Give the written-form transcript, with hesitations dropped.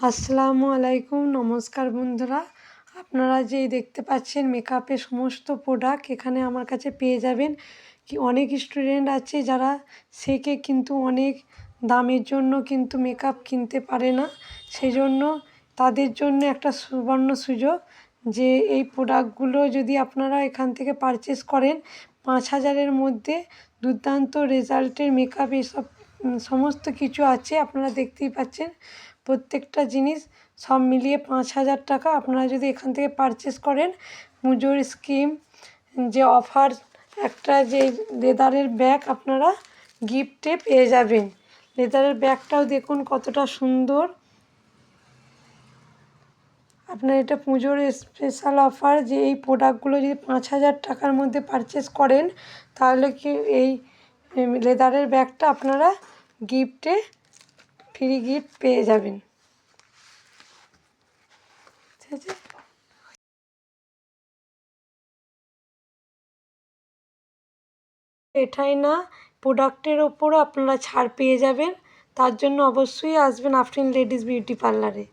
আসসালামু আলাইকুম, নমস্কার বন্ধুরা। আপনারা যেই দেখতে পাচ্ছেন মেকআপের সমস্ত প্রোডাক্ট এখানে আমার কাছে পেয়ে যাবেন। কি অনেক স্টুডেন্ট আছে যারা শেখে কিন্তু অনেক দামের জন্য কিন্তু মেকআপ কিনতে পারে না, সেই জন্য তাদের জন্য একটা সুবর্ণ সুযোগ যে এই প্রোডাক্টগুলো যদি আপনারা এখান থেকে পারচেস করেন 5,000-এর মধ্যে দুর্দান্ত রেজাল্টের মেকআপ এসব সমস্ত কিছু আছে। আপনারা দেখতেই পাচ্ছেন প্রত্যেকটা জিনিস সব মিলিয়ে 5,000 টাকা। আপনারা যদি এখান থেকে পারচেস করেন পুজোর স্কিম যে অফার একটা যে লেদারের ব্যাগ আপনারা গিফটে পেয়ে যাবেন। লেদারের ব্যাগটাও দেখুন কতটা সুন্দর। আপনার এটা পুজোর স্পেশাল অফার যে এই প্রোডাক্টগুলো যদি 5,000 টাকার মধ্যে পারচেস করেন তাহলে কি এই লেদারের ব্যাগটা আপনারা গিফটে ফ্রি গিফট পেয়ে যাবেন। ঠিক আছে, এটাই না, প্রোডাক্টের ওপরও আপনারা ছাড় পেয়ে যাবেন। তার জন্য অবশ্যই আসবেন আফরিন লেডিস বিউটি পার্লারে।